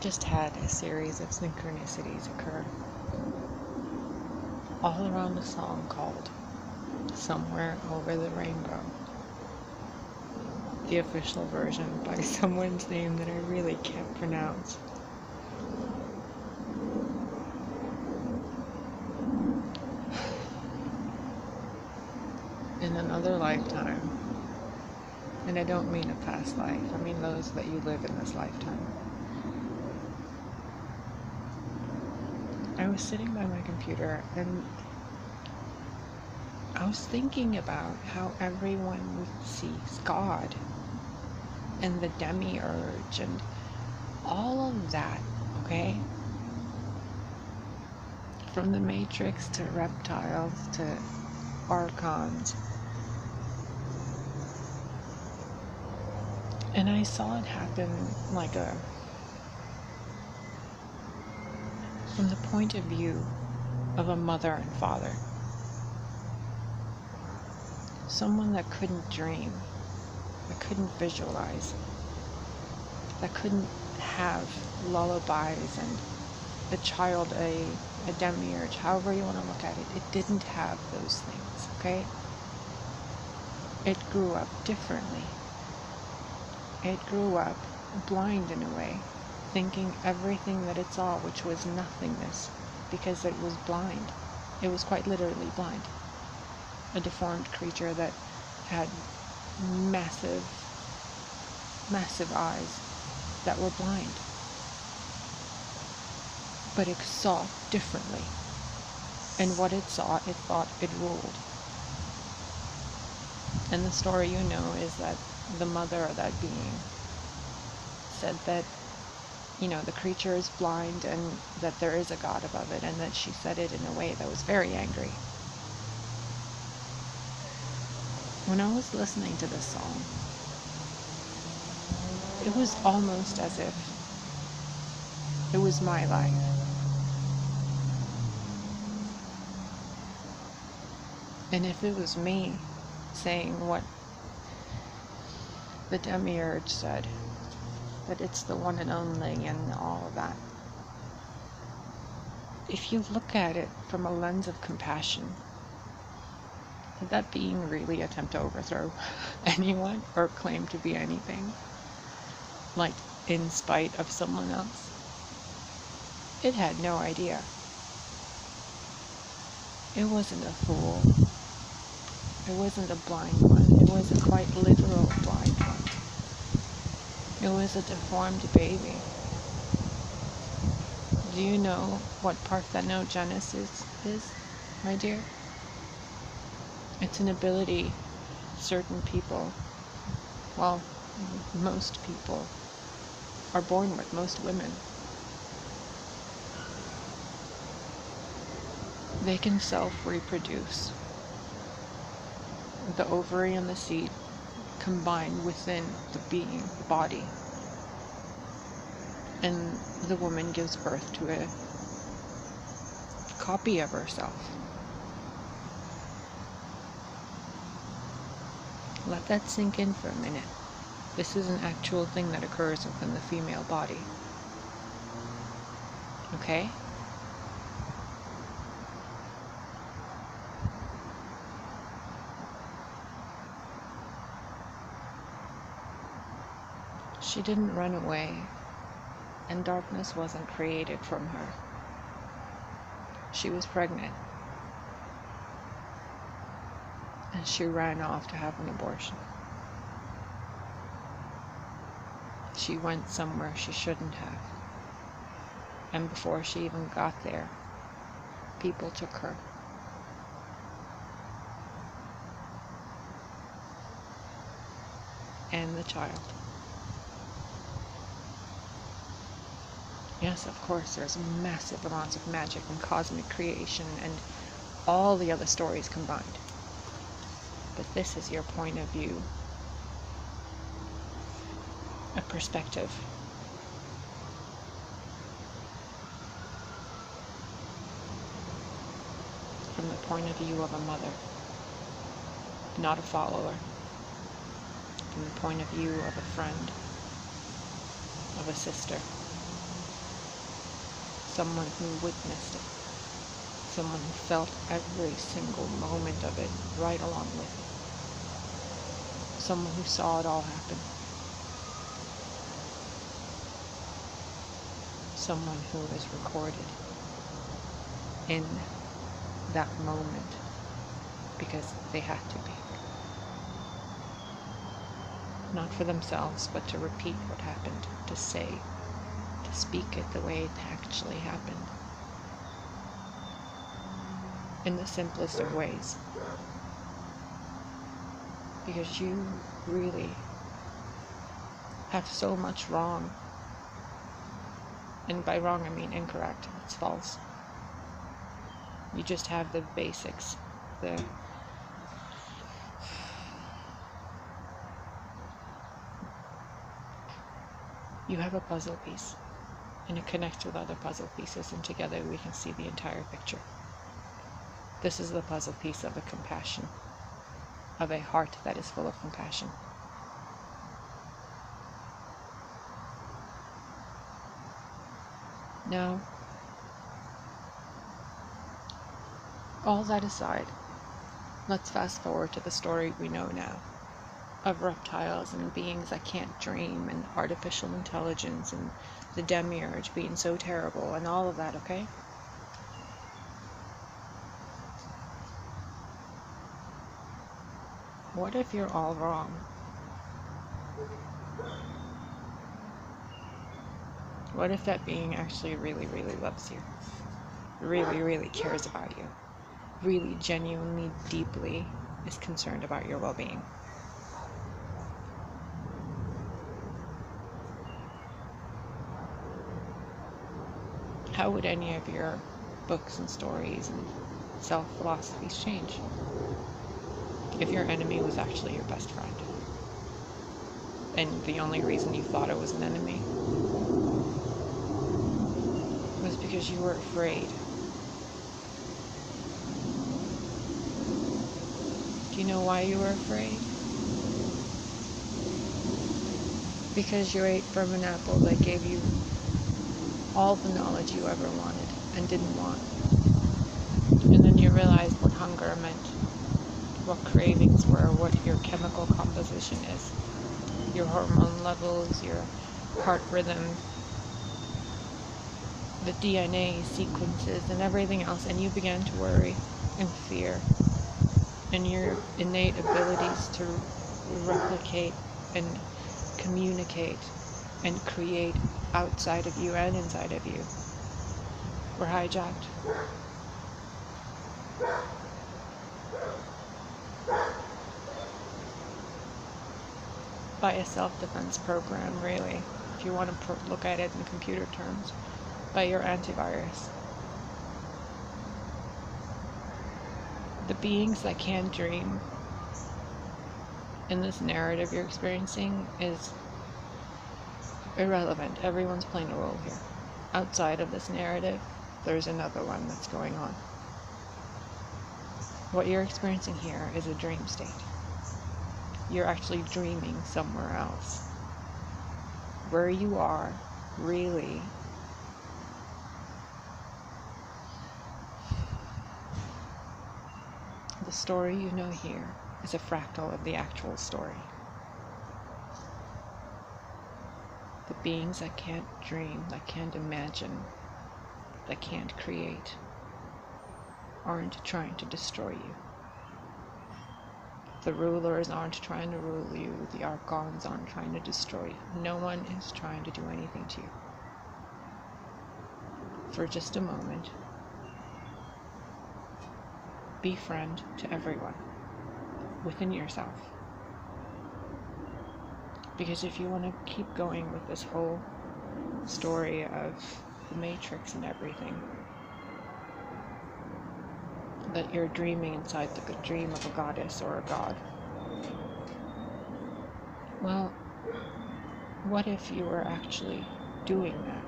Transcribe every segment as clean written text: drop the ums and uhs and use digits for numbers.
just had a series of synchronicities occur all around a song called Somewhere Over the Rainbow, the official version by someone's name that I really can't pronounce. In another lifetime, and I don't mean a past life, I mean those that you live in this lifetime, I was sitting by my computer and I was thinking about how everyone sees God and the demiurge and all of that, okay? From the Matrix to reptiles to archons. And I saw it happen from the point of view of a mother and father. Someone that couldn't dream, that couldn't visualize, that couldn't have lullabies and a child, a demiurge, however you want to look at it. It didn't have those things, okay? It grew up differently. It grew up blind in a way, thinking everything that it saw, which was nothingness, because it was blind. It was quite literally blind. A deformed creature that had massive, massive eyes that were blind. But it saw differently. And what it saw, it thought it ruled. And the story you know is that the mother of that being said that, the creature is blind and that there is a God above it, and that she said it in a way that was very angry. When I was listening to this song, it was almost as if it was my life. And if it was me saying what the demiurge said, that it's the one and only and all of that, if you look at it from a lens of compassion, did that being really attempt to overthrow anyone or claim to be anything? Like, in spite of someone else? It had no idea. It wasn't a fool. It wasn't a blind one. It was a quite literal blind one. It was a deformed baby. Do you know what parthenogenesis is, my dear? It's an ability certain people, well, most people, are born with, most women. They can self-reproduce. The ovary and the seed combine within the being, the body. And the woman gives birth to a copy of herself. Let that sink in for a minute. This is an actual thing that occurs within the female body. Okay? She didn't run away, and darkness wasn't created from her. She was pregnant, and she ran off to have an abortion. She went somewhere she shouldn't have, and before she even got there, people took her. And the child. Yes, of course, there's massive amounts of magic and cosmic creation and all the other stories combined. But this is your point of view, a perspective. From the point of view of a mother, not a follower. From the point of view of a friend, of a sister. someone who witnessed it, someone who felt every single moment of it right along with it, someone who saw it all happen, someone who is recorded in that moment because they had to be. Not for themselves, but to repeat what happened, to say, to speak it the way it actually happened. In the simplest of ways. Because you really have so much wrong. And by wrong I mean incorrect. It's false. You just have the basics. You have a puzzle piece, and it connects with other puzzle pieces, and together we can see the entire picture. This is the puzzle piece of a compassion, of a heart that is full of compassion. Now, all that aside, let's fast forward to the story we know now of reptiles and beings that can't dream and artificial intelligence and the demiurge being so terrible and all of that, okay? What if you're all wrong? What if that being actually really, really loves you? Really, really cares about you? Really, genuinely, deeply is concerned about your well-being? How would any of your books and stories and self-philosophies change if your enemy was actually your best friend? And the only reason you thought it was an enemy was because you were afraid. Do you know why you were afraid? Because you ate from an apple that gave you all the knowledge you ever wanted and didn't want. And then you realized what hunger meant, what cravings were, what your chemical composition is, your hormone levels, your heart rhythm, the DNA sequences and everything else, and you began to worry and fear. And your innate abilities to replicate and communicate and create outside of you and inside of you were hijacked. By a self-defense program, really, if you want to look at it in computer terms, by your antivirus. The beings that can dream in this narrative you're experiencing is irrelevant. Everyone's playing a role here. Outside of this narrative, there's another one that's going on. What you're experiencing here is a dream state. You're actually dreaming somewhere else. Where you are, really, the story you know here is a fractal of the actual story. The beings that can't dream, that can't imagine, that can't create, aren't trying to destroy you. The rulers aren't trying to rule you. The archons aren't trying to destroy you. No one is trying to do anything to you. For just a moment, be friend to everyone within yourself. Because if you want to keep going with this whole story of the Matrix and everything, that you're dreaming inside the dream of a goddess or a god. Well, what if you were actually doing that?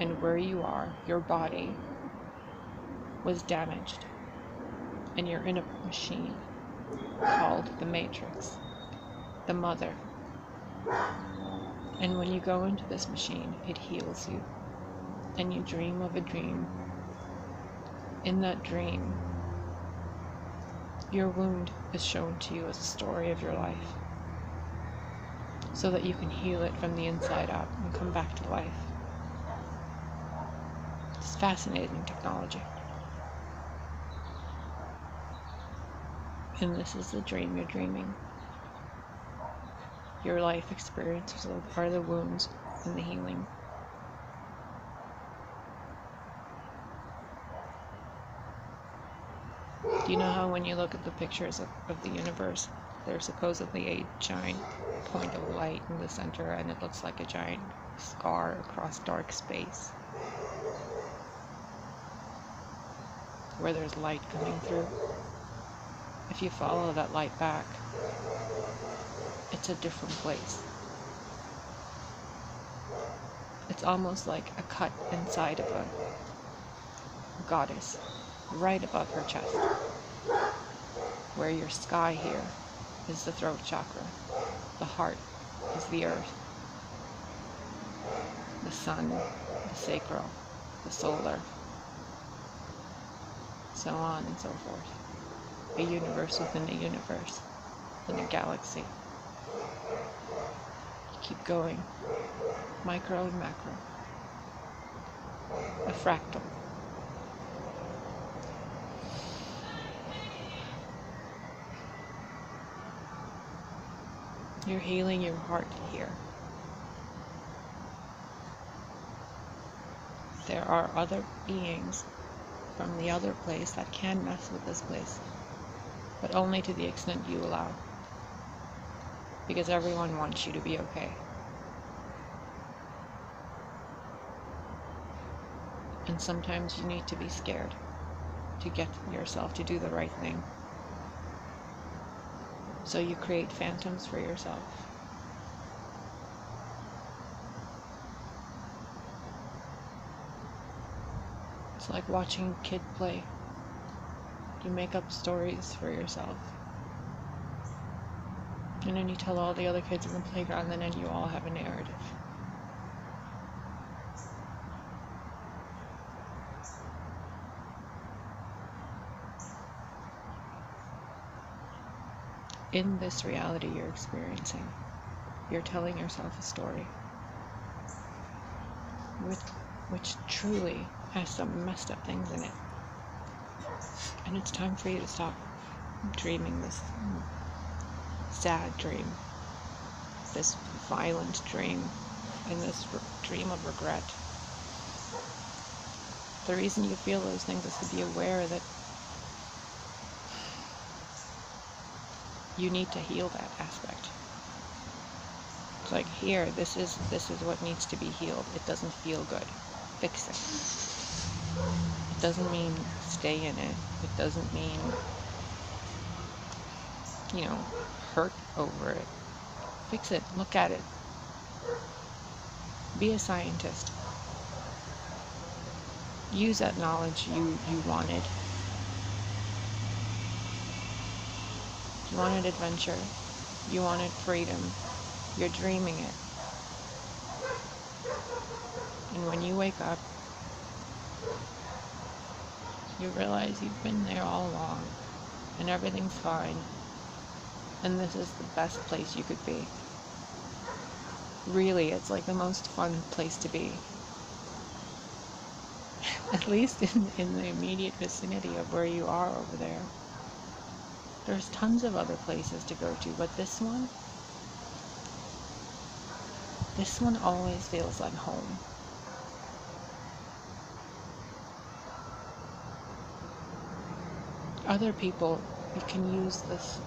And where you are, your body was damaged. And you're in a machine called the Matrix, the mother. And when you go into this machine, it heals you. and you dream of a dream. In that dream, your wound is shown to you as a story of your life, so that you can heal it from the inside out and come back to life. It's fascinating technology. And this is the dream you're dreaming. Your life experiences are the wounds and the healing. Do you know how when you look at the pictures of the universe, there's supposedly a giant point of light in the center, and it looks like a giant scar across dark space, where there's light coming through? If you follow that light back, it's a different place. It's almost like a cut inside of a goddess, right above her chest, where your sky here is the throat chakra, the heart is the earth, the sun, the sacral, the solar, so on and so forth. A universe within a universe, within a galaxy. You keep going, micro and macro, a fractal. You're healing your heart here. There are other beings from the other place that can mess with this place, but only to the extent you allow. Because everyone wants you to be okay. And sometimes you need to be scared to get yourself to do the right thing. So you create phantoms for yourself. It's like watching a kid play. You make up stories for yourself. And then you tell all the other kids in the playground, and then you all have a narrative. In this reality you're experiencing, you're telling yourself a story which truly has some messed up things in it. And it's time for you to stop dreaming this sad dream, this violent dream, and this dream of regret. The reason you feel those things is to be aware that you need to heal that aspect. It's like, here, this is what needs to be healed. It doesn't feel good. Fix it. It doesn't mean stay in it. It doesn't mean, hurt over it. Fix it. Look at it. Be a scientist. Use that knowledge you wanted. You wanted adventure. You wanted freedom. You're dreaming it. And when you wake up, you realize you've been there all along, and everything's fine, and this is the best place you could be. Really, it's like the most fun place to be. At least in the immediate vicinity of where you are over there. There's tons of other places to go to, but this one always feels like home. Other people, you can use this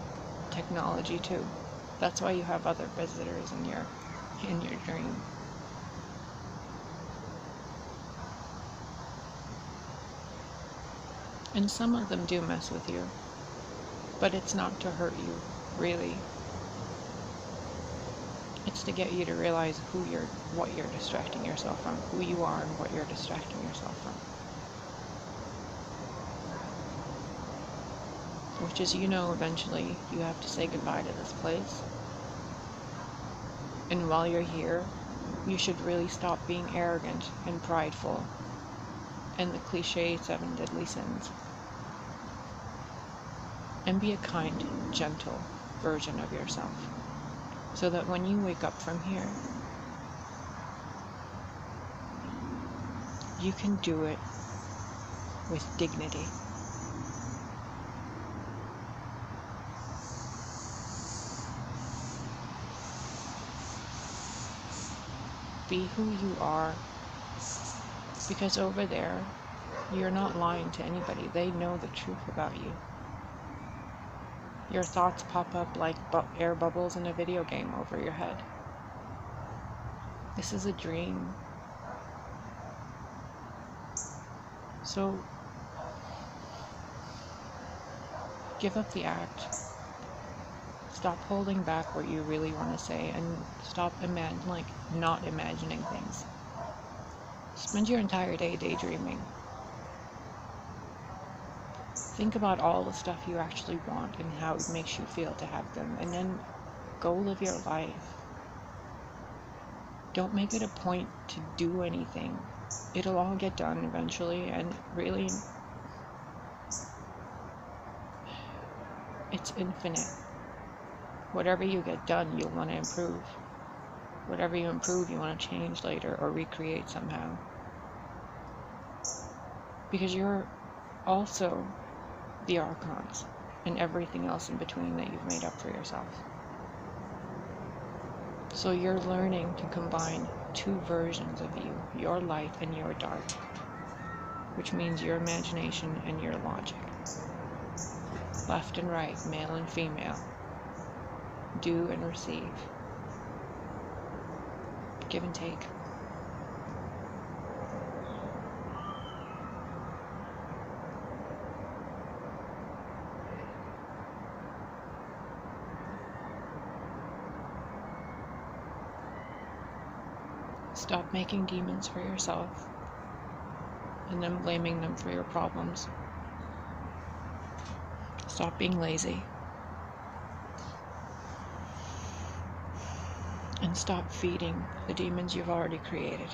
technology too. That's why you have other visitors in your dream. And some of them do mess with you, but it's not to hurt you, really. It's to get you to realize what you're distracting yourself from, who you are and what you're distracting yourself from. Which is, eventually you have to say goodbye to this place. And while you're here, You should really stop being arrogant and prideful and the cliche 7 deadly sins. And be a kind, gentle version of yourself. So that when you wake up from here, you can do it with dignity. Be who you are, because over there, you're not lying to anybody. They know the truth about you. Your thoughts pop up like air bubbles in a video game over your head. This is a dream. So, give up the act. Stop holding back what you really want to say, and stop not imagining things. Spend your entire day daydreaming. Think about all the stuff you actually want and how it makes you feel to have them, and then go live your life. Don't make it a point to do anything. It'll all get done eventually, and really, it's infinite. Whatever you get done, you'll want to improve. Whatever you improve, you want to change later or recreate somehow. Because you're also the archons and everything else in between that you've made up for yourself. So you're learning to combine 2 versions of you, your light and your dark, which means your imagination and your logic. Left and right, male and female. Do and receive. Give and take. Stop making demons for yourself and then blaming them for your problems. Stop being lazy. And stop feeding the demons you've already created.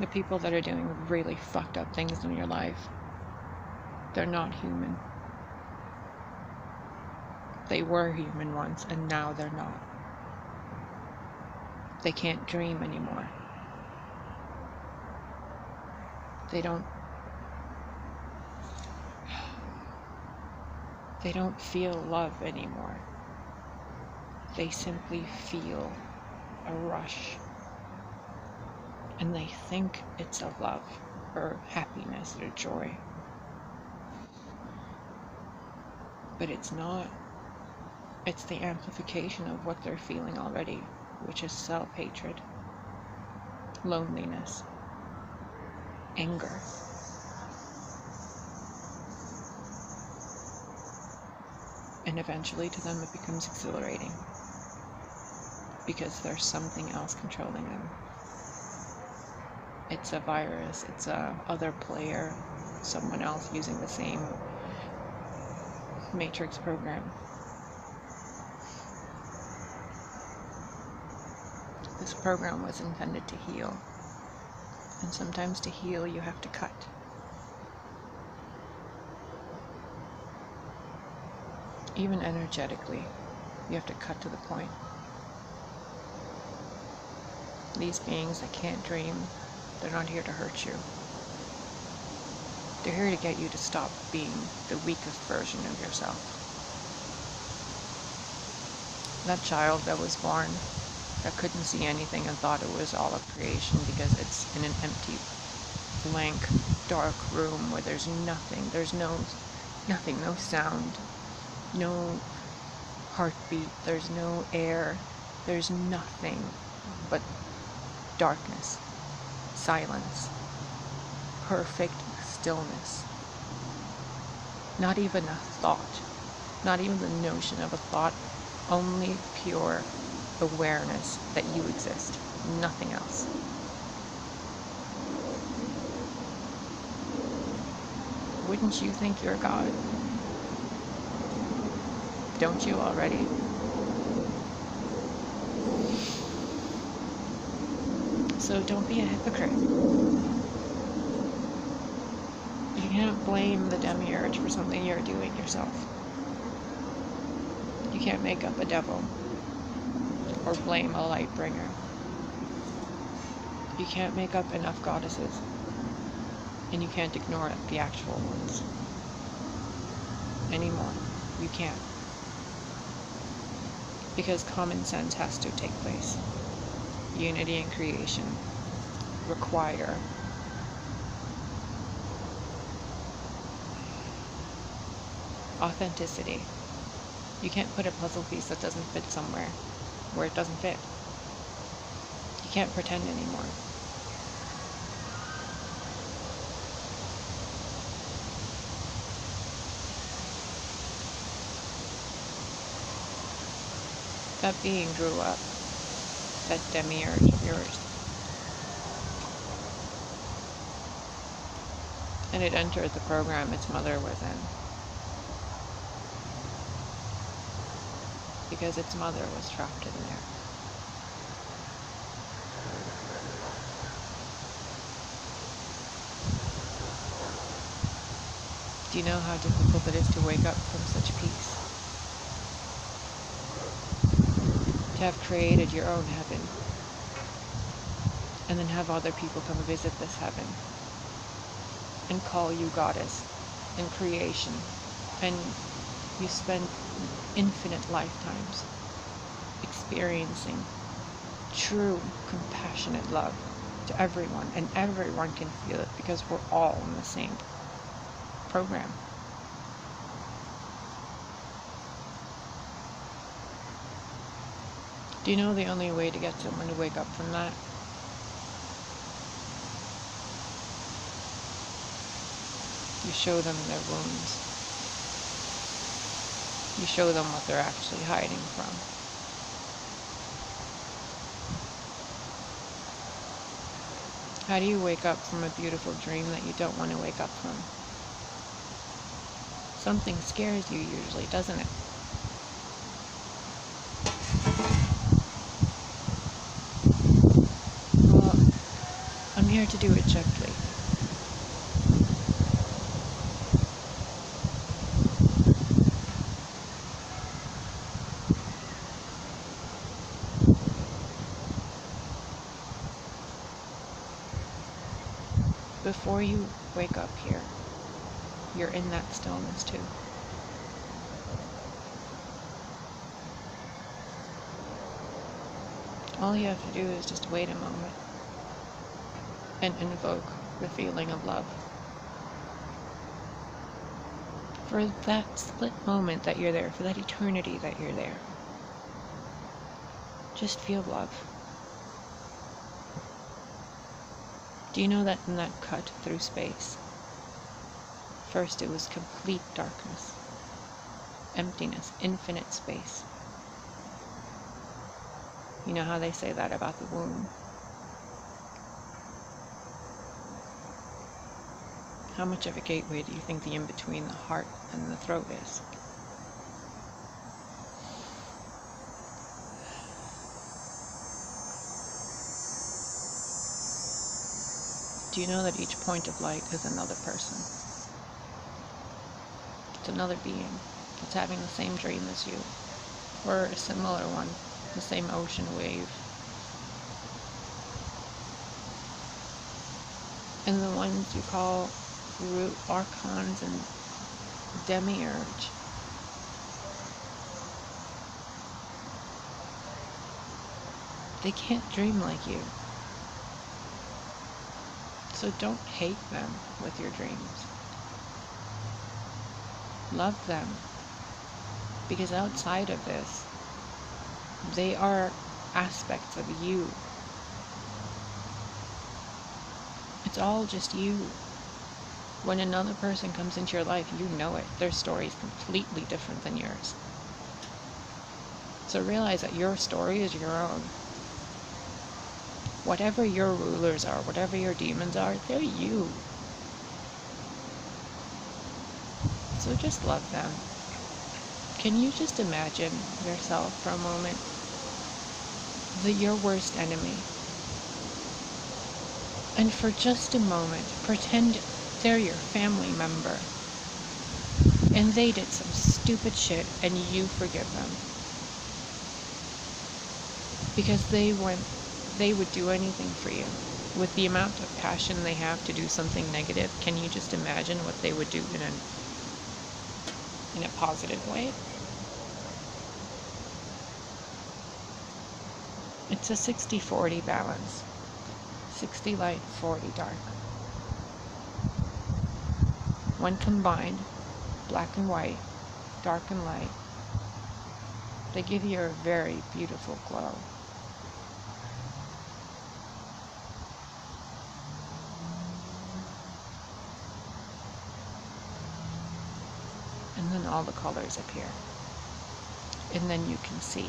The people that are doing really fucked up things in your life, they're not human. They were human once, and now they're not. They can't dream anymore. They don't feel love anymore. They simply feel a rush. And they think it's a love or happiness or joy. But it's not. It's the amplification of what they're feeling already, which is self-hatred, loneliness, anger. And eventually to them it becomes exhilarating, because there's something else controlling them. It's a virus, it's a other player, someone else using the same matrix program. This program was intended to heal, and sometimes to heal you have to cut. Even energetically, you have to cut to the point. These beings that can't dream, they're not here to hurt you. They're here to get you to stop being the weakest version of yourself. That child that was born, that couldn't see anything and thought it was all a creation because it's in an empty, blank, dark room where there's nothing. There's nothing, no sound, no heartbeat, there's no air, there's nothing but darkness, silence, perfect stillness. Not even a thought, not even the notion of a thought, only pure awareness that you exist, nothing else. Wouldn't you think you're God? Don't you already? So don't be a hypocrite. You can't blame the demiurge for something you're doing yourself. You can't make up a devil or blame a light bringer. You can't make up enough goddesses, and you can't ignore the actual ones anymore. You can't. Because common sense has to take place. Unity and creation require authenticity. You can't put a puzzle piece that doesn't fit somewhere where it doesn't fit. You can't pretend anymore. That being grew up, that demiurge of yours. And it entered the program its mother was in. Because its mother was trapped in there. Do you know how difficult it is to wake up from such peace? To have created your own heaven, and then have other people come visit this heaven and call you goddess in creation, and you spend infinite lifetimes experiencing true compassionate love to everyone, and everyone can feel it because we're all in the same program. Do you know the only way to get someone to wake up from that? You show them their wounds. You show them what they're actually hiding from. How do you wake up from a beautiful dream that you don't want to wake up from? Something scares you usually, doesn't it? Well, I'm here to do it gently. Before you wake up here, you're in that stillness too. All you have to do is just wait a moment and invoke the feeling of love. For that split moment that you're there, for that eternity that you're there, just feel love. Do you know that in that cut through space, first it was complete darkness, emptiness, infinite space. You know how they say that about the womb? How much of a gateway do you think the in-between the heart and the throat is? Do you know that each point of light is another person? It's another being that's having the same dream as you, or a similar one, the same ocean wave. And the ones you call root archons and demiurge, they can't dream like you. So don't hate them with your dreams. Love them. Because outside of this, they are aspects of you. It's all just you. When another person comes into your life, you know it. Their story is completely different than yours. So realize that your story is your own. Whatever your rulers are, whatever your demons are, they're you. So just love them. Can you just imagine yourself for a moment? Your worst enemy. And for just a moment, pretend they're your family member and they did some stupid shit and you forgive them. Because they would do anything for you. With the amount of passion they have to do something negative, can you just imagine what they would do in a positive way? It's a 60-40 balance. 60 light, 40 dark. When combined, black and white, dark and light, they give you a very beautiful glow. And then all the colors appear. And then you can see.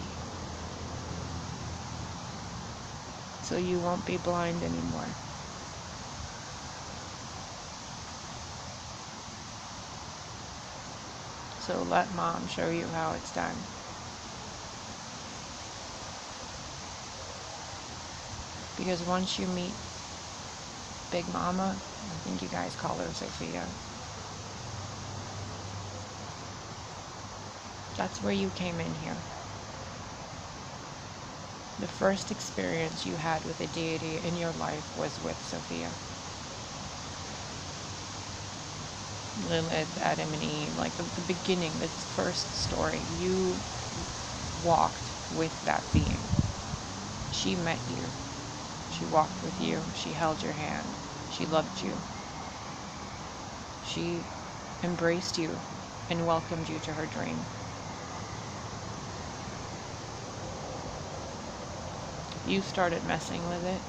So you won't be blind anymore. So let Mom show you how it's done. Because once you meet Big Mama, I think you guys call her Sophia, that's where you came in here. The first experience you had with a deity in your life was with Sophia. Lilith, Adam and Eve, like the beginning, the first story, you walked with that being. She met you. She walked with you. She held your hand. She loved you. She embraced you and welcomed you to her dream. You started messing with it.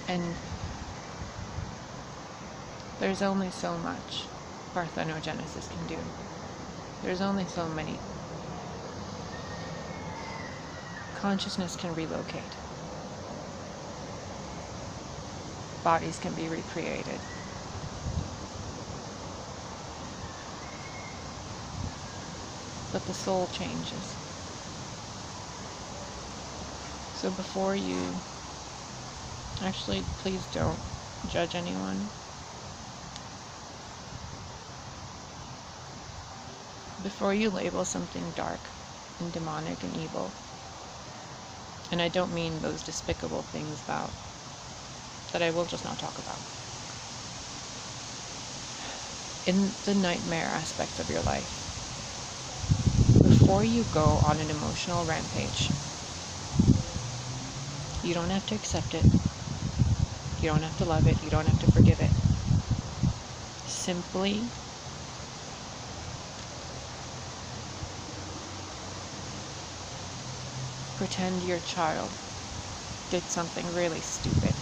And there's only so much parthenogenesis can do. There's only so many. Consciousness can relocate. Bodies can be recreated. But the soul changes. So before you, actually, please don't judge anyone. Before you label something dark and demonic and evil, and I don't mean those despicable things that I will just not talk about. In the nightmare aspects of your life, before you go on an emotional rampage, you don't have to accept it. You don't have to love it. You don't have to forgive it. Simply pretend your child did something really stupid.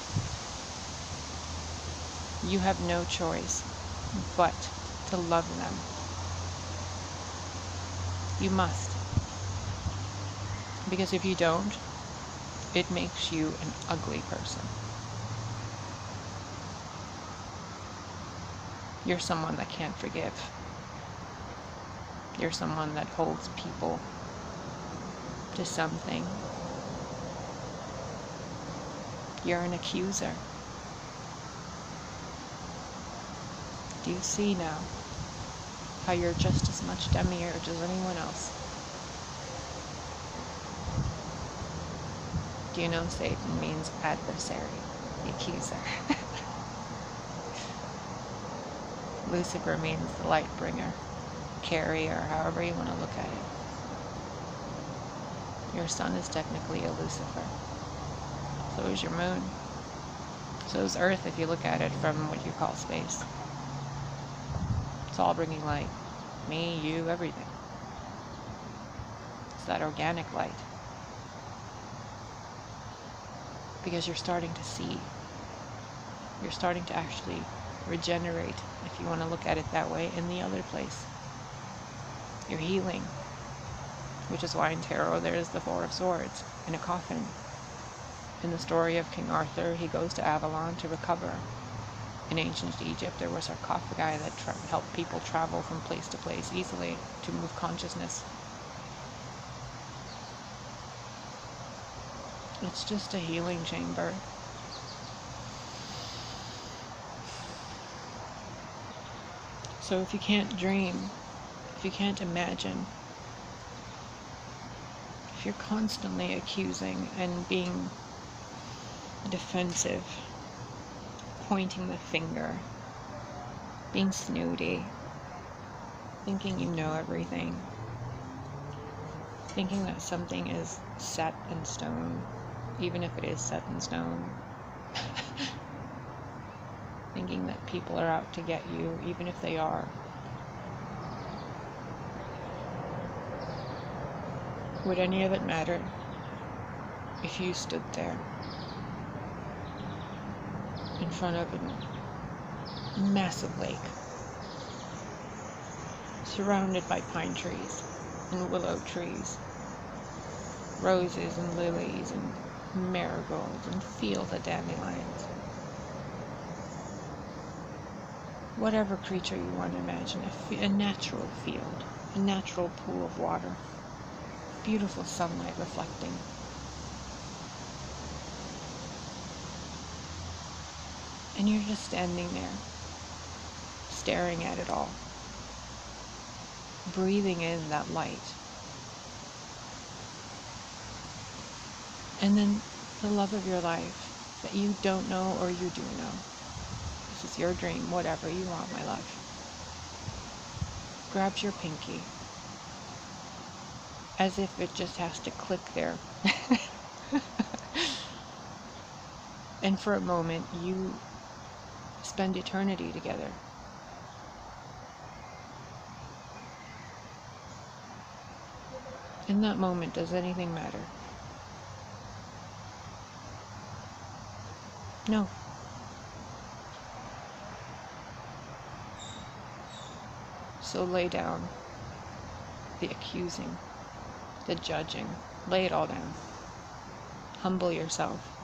You have no choice but to love them. You must. Because if you don't, it makes you an ugly person. You're someone that can't forgive. You're someone that holds people to something. You're an accuser. Do you see now how you're just as much demiurge as anyone else? Do you know Satan means adversary, the accuser? Lucifer means the light bringer, carrier, however you want to look at it. Your sun is technically a Lucifer. So is your moon. So is Earth if you look at it from what you call space. It's all bringing light. Me, you, everything. It's that organic light. Because you're starting to see. You're starting to actually regenerate, if you want to look at it that way, in the other place. You're healing. Which is why in tarot there's the Four of Swords in a coffin. In the story of King Arthur, he goes to Avalon to recover. In ancient Egypt, there were sarcophagi that helped people travel from place to place easily to move consciousness. It's just a healing chamber. So if you can't dream, if you can't imagine, if you're constantly accusing and being defensive, pointing the finger, being snooty, thinking you know everything, thinking that something is set in stone, even if it is set in stone, thinking that people are out to get you, even if they are. Would any of it matter if you stood there in front of a massive lake, surrounded by pine trees and willow trees, roses and lilies and marigolds and fields of dandelions? Whatever creature you want to imagine, a natural field, a natural pool of water, beautiful sunlight reflecting. And you're just standing there, staring at it all, breathing in that light. And then the love of your life that you don't know or you do know. This is your dream, whatever you want, my love. Grabs your pinky, as if it just has to click there. And for a moment, you spend eternity together. In that moment, does anything matter? No. So lay down the accusing, the judging. Lay it all down. Humble yourself.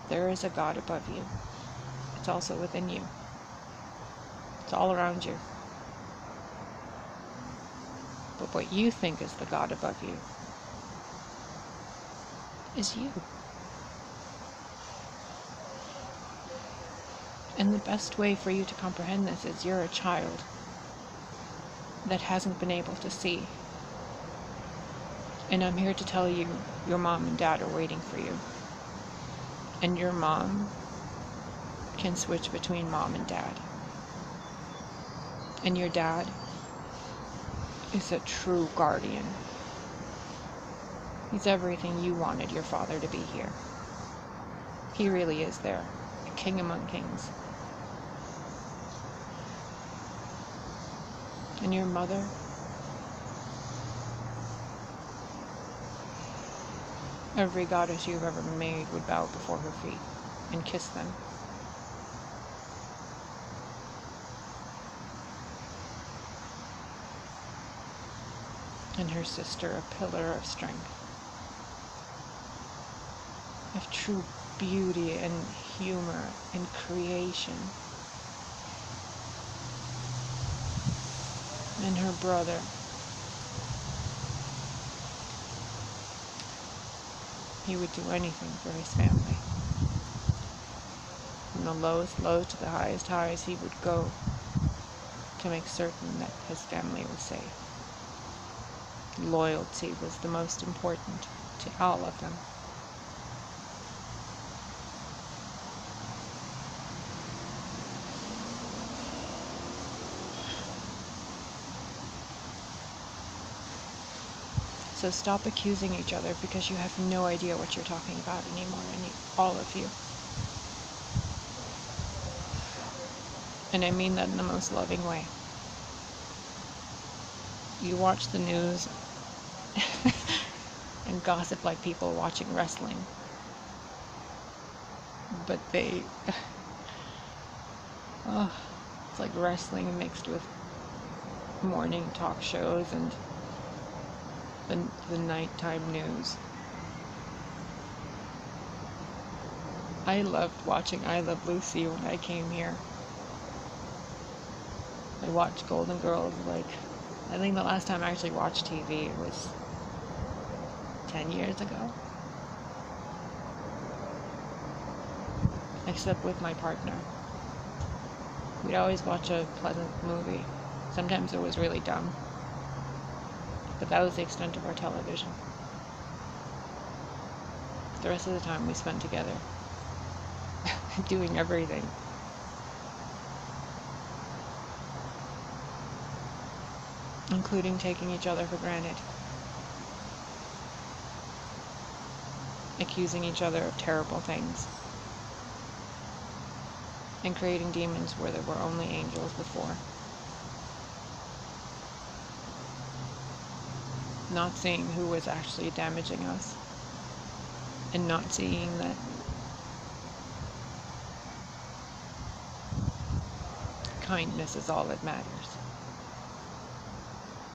There is a God above you. It's also within you. It's all around you. But what you think is the God above you is you. And the best way for you to comprehend this is you're a child that hasn't been able to see. And I'm here to tell you, your mom and dad are waiting for you. And your mom can switch between mom and dad. And your dad is a true guardian. He's everything you wanted your father to be here. He really is there, a king among kings. And your mother, every goddess you've ever made would bow before her feet and kiss them. And her sister, a pillar of strength, of true beauty and humor and creation. And her brother, he would do anything for his family. From the lowest low to the highest highs, he would go to make certain that his family was safe. Loyalty was the most important to all of them. So stop accusing each other, because you have no idea what you're talking about anymore, all of you. And I mean that in the most loving way. You watch the news and gossip like people watching wrestling. But it's like wrestling mixed with morning talk shows and the nighttime news. I loved watching I Love Lucy when I came here. I watched Golden Girls, I think the last time I actually watched TV, it was 10 years ago. Except with my partner. We'd always watch a pleasant movie. Sometimes it was really dumb. But that was the extent of our television. The rest of the time we spent together. Doing everything. Including taking each other for granted. Accusing each other of terrible things. And creating demons where there were only angels before. Not seeing who was actually damaging us. And not seeing that kindness is all that matters.